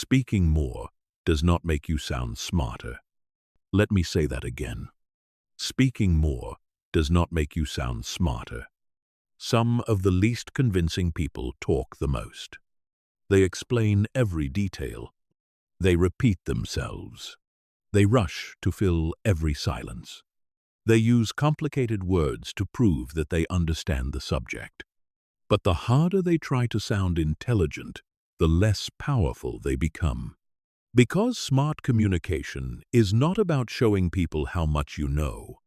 Speaking more does not make you sound smarter. Let me say that again. Speaking more does not make you sound smarter. Some of the least convincing people talk the most. They explain every detail. They repeat themselves. They rush to fill every silence. They use complicated words to prove that they understand the subject. But the harder they try to sound intelligent, the less powerful they become. Because smart communication is not about showing people how much you know.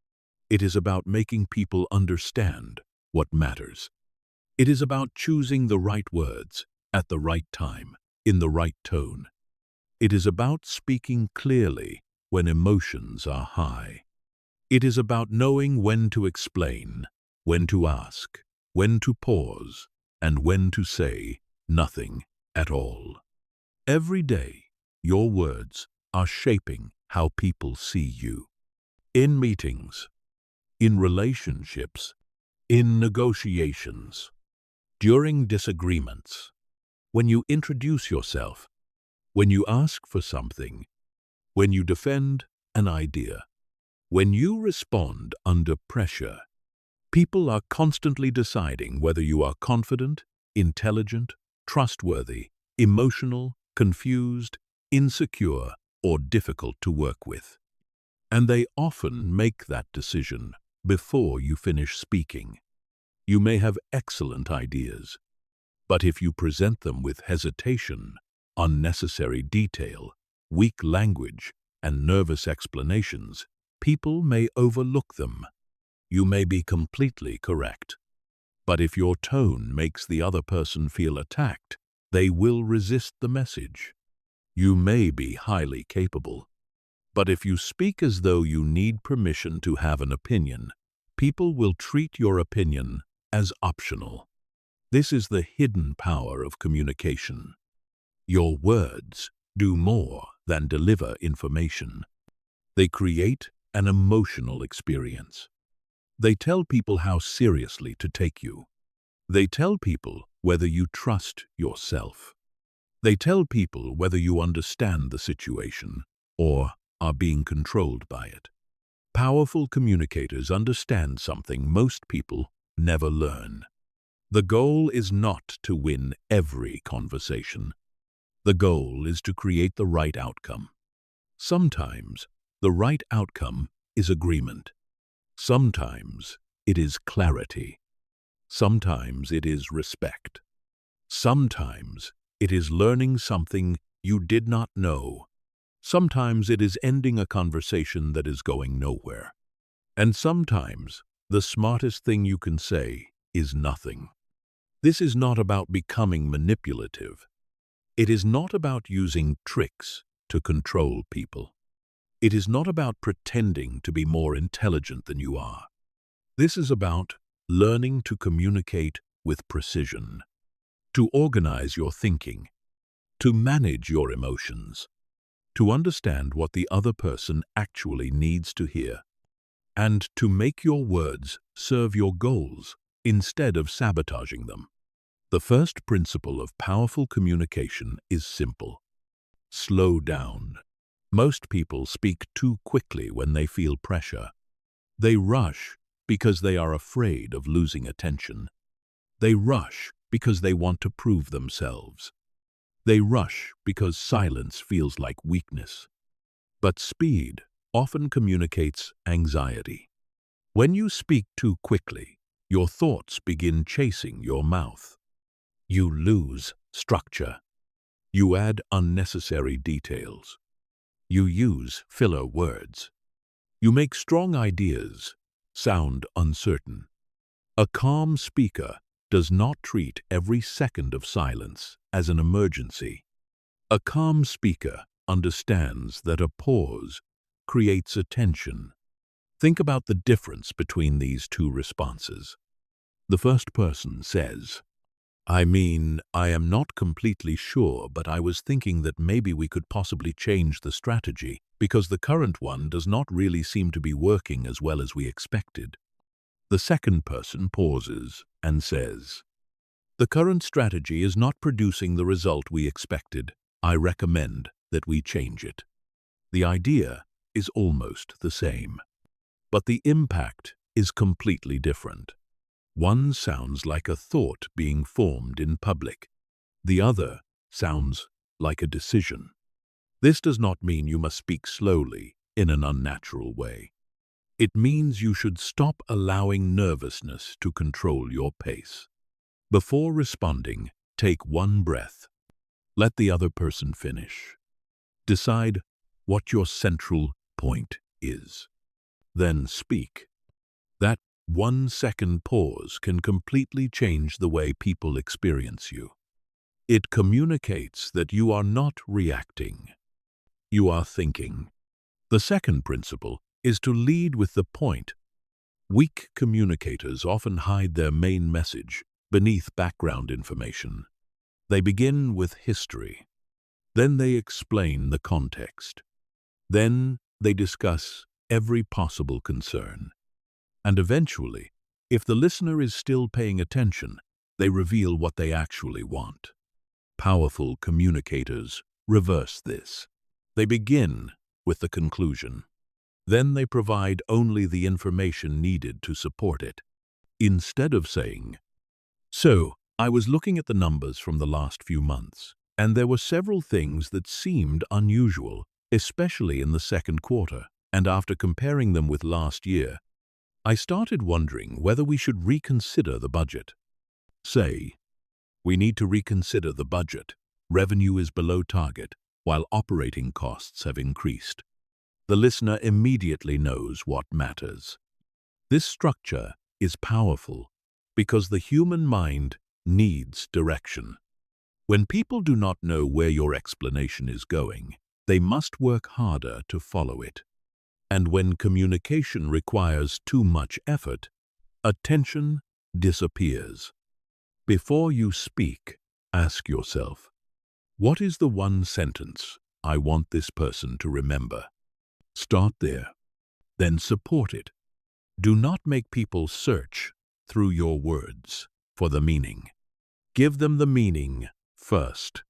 It is about making people understand what matters. It is about choosing the right words at the right time, in the right tone. It is about speaking clearly when emotions are high. It is about knowing when to explain, when to ask, when to pause, and when to say nothing at all. Every day, your words are shaping how people see you. In meetings, in relationships, in negotiations, during disagreements, when you introduce yourself, when you ask for something, when you defend an idea, when you respond under pressure, people are constantly deciding whether you are confident, intelligent, trustworthy, emotional, confused, insecure, or difficult to work with. And they often make that decision before you finish speaking. You may have excellent ideas, but if you present them with hesitation, unnecessary detail, weak language, and nervous explanations, people may overlook them. You may be completely correct, but if your tone makes the other person feel attacked, they will resist the message. You may be highly capable, but if you speak as though you need permission to have an opinion, people will treat your opinion as optional. This is the hidden power of communication. Your words do more than deliver information. They create an emotional experience. They tell people how seriously to take you. They tell people whether you trust yourself. They tell people whether you understand the situation or are being controlled by it. Powerful communicators understand something most people never learn. The goal is not to win every conversation. The goal is to create the right outcome. Sometimes the right outcome is agreement. Sometimes it is clarity. Sometimes it is respect. Sometimes it is learning something you did not know. Sometimes it is ending a conversation that is going nowhere. And sometimes the smartest thing you can say is nothing. This is not about becoming manipulative. It is not about using tricks to control people. It is not about pretending to be more intelligent than you are. This is about learning to communicate with precision, to organize your thinking, to manage your emotions, to understand what the other person actually needs to hear, and to make your words serve your goals instead of sabotaging them. The first principle of powerful communication is simple. Slow down. Most people speak too quickly when they feel pressure. They rush because they are afraid of losing attention. They rush because they want to prove themselves. They rush because silence feels like weakness. But speed often communicates anxiety. When you speak too quickly, your thoughts begin chasing your mouth. You lose structure. You add unnecessary details. You use filler words. You make strong ideas sound uncertain. A calm speaker does not treat every second of silence as an emergency. A calm speaker understands that a pause creates a tension. Think about the difference between these two responses. The first person says, I am not completely sure, but I was thinking that maybe we could possibly change the strategy because the current one does not really seem to be working as well as we expected. The second person pauses and says, the current strategy is not producing the result we expected. I recommend that we change it. The idea is almost the same, but the impact is completely different. One sounds like a thought being formed in public. The other sounds like a decision. This does not mean you must speak slowly in an unnatural way. It means you should stop allowing nervousness to control your pace. Before responding, take one breath. Let the other person finish. Decide what your central point is. Then speak. That 1-second pause can completely change the way people experience you. It communicates that you are not reacting. You are thinking. The second principle is to lead with the point. Weak communicators often hide their main message beneath background information. They begin with history. Then they explain the context. Then they discuss every possible concern. And eventually, if the listener is still paying attention, they reveal what they actually want. Powerful communicators reverse this. They begin with the conclusion. Then they provide only the information needed to support it. Instead of saying, "So, I was looking at the numbers from the last few months, and there were several things that seemed unusual, especially in the second quarter, and after comparing them with last year, I started wondering whether we should reconsider the budget." Say, "We need to reconsider the budget. Revenue is below target, while operating costs have increased." The listener immediately knows what matters. This structure is powerful because the human mind needs direction. When people do not know where your explanation is going, they must work harder to follow it. And when communication requires too much effort, attention disappears. Before you speak, ask yourself, what is the one sentence I want this person to remember? Start there, then support it. Do not make people search through your words for the meaning. Give them the meaning first.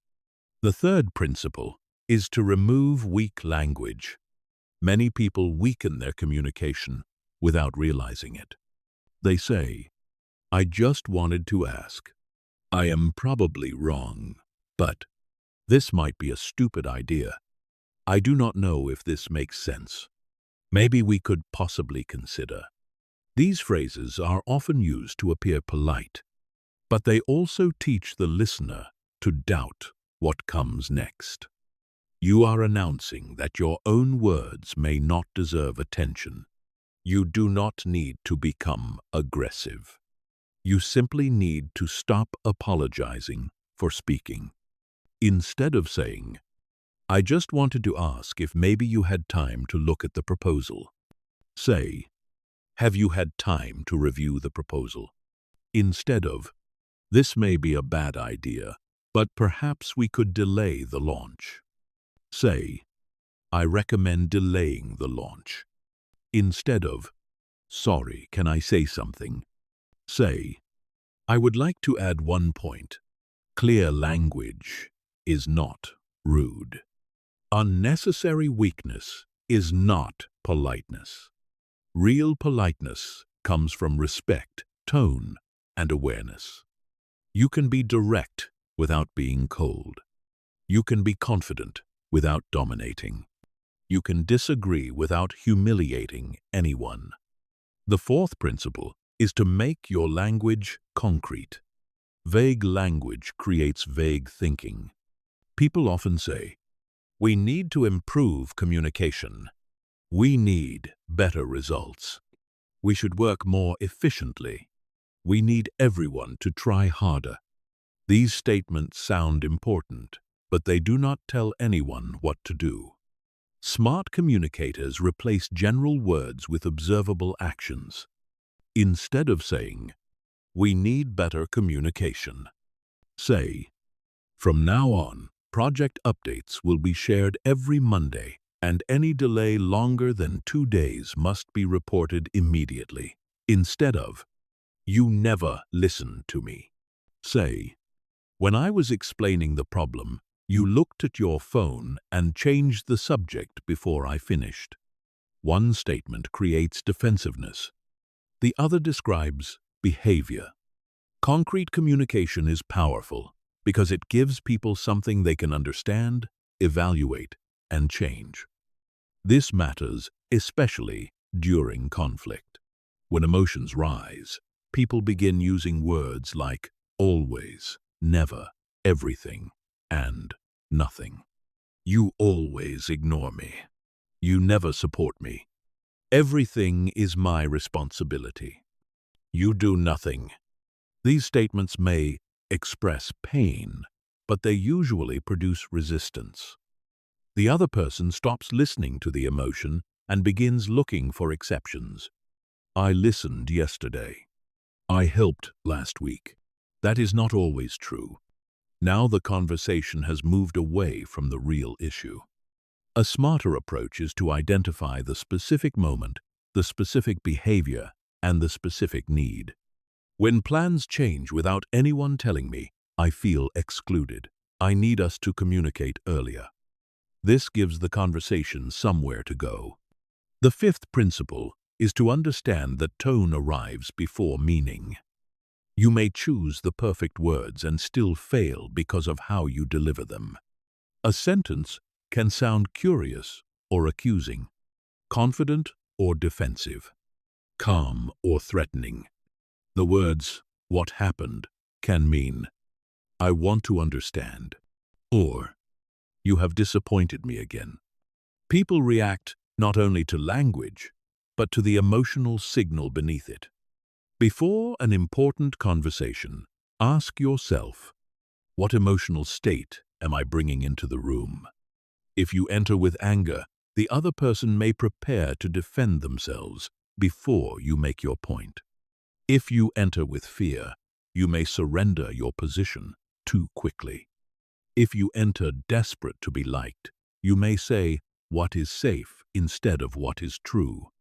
The third principle is to remove weak language. Many people weaken their communication without realizing it. They say, "I just wanted to ask. I am probably wrong, but this might be a stupid idea. I do not know if this makes sense. Maybe we could possibly consider." These phrases are often used to appear polite, but they also teach the listener to doubt what comes next. You are announcing that your own words may not deserve attention. You do not need to become aggressive. You simply need to stop apologizing for speaking. Instead of saying, "I just wanted to ask if maybe you had time to look at the proposal," say, "Have you had time to review the proposal?" Instead of, "This may be a bad idea, but perhaps we could delay the launch," say, "I recommend delaying the launch." Instead of, "Sorry, can I say something?" say, "I would like to add one point. Clear language is not rude. Unnecessary weakness is not politeness. Real politeness comes from respect, tone, and awareness. You can be direct without being cold. You can be confident without dominating. You can disagree without humiliating anyone. The fourth principle is to make your language concrete. Vague language creates vague thinking. People often say, "We need to improve communication. We need better results. We should work more efficiently. We need everyone to try harder." These statements sound important, but they do not tell anyone what to do. Smart communicators replace general words with observable actions. Instead of saying, "We need better communication," say, "From now on, project updates will be shared every Monday, and any delay longer than 2 days must be reported immediately." Instead of, "You never listen to me," say, "When I was explaining the problem, You looked at your phone and changed the subject before I finished. One statement creates defensiveness. The other describes behavior. Concrete communication is powerful because it gives people something they can understand, evaluate, and change. This matters especially during conflict. When emotions rise, people begin using words like always, never, everything, and nothing. You always ignore me. You never support me. Everything is my responsibility. You do nothing. These statements may express pain, but they usually produce resistance. The other person stops listening to the emotion and begins looking for exceptions. I listened yesterday. I helped last week. That is not always true. Now the conversation has moved away from the real issue. A smarter approach is to identify the specific moment, the specific behavior, and the specific need. When plans change without anyone telling me, I feel excluded. I need us to communicate earlier. This gives the conversation somewhere to go. The fifth principle is to understand that tone arrives before meaning. You may choose the perfect words and still fail because of how you deliver them. A sentence can sound curious or accusing, confident or defensive, calm or threatening. The words, "What happened?" can mean, "I want to understand," or "You have disappointed me again." People react not only to language, but to the emotional signal beneath it. Before an important conversation, ask yourself, what emotional state am I bringing into the room? If you enter with anger, the other person may prepare to defend themselves before you make your point. If you enter with fear, you may surrender your position too quickly. If you enter desperate to be liked, you may say what is safe instead of what is true.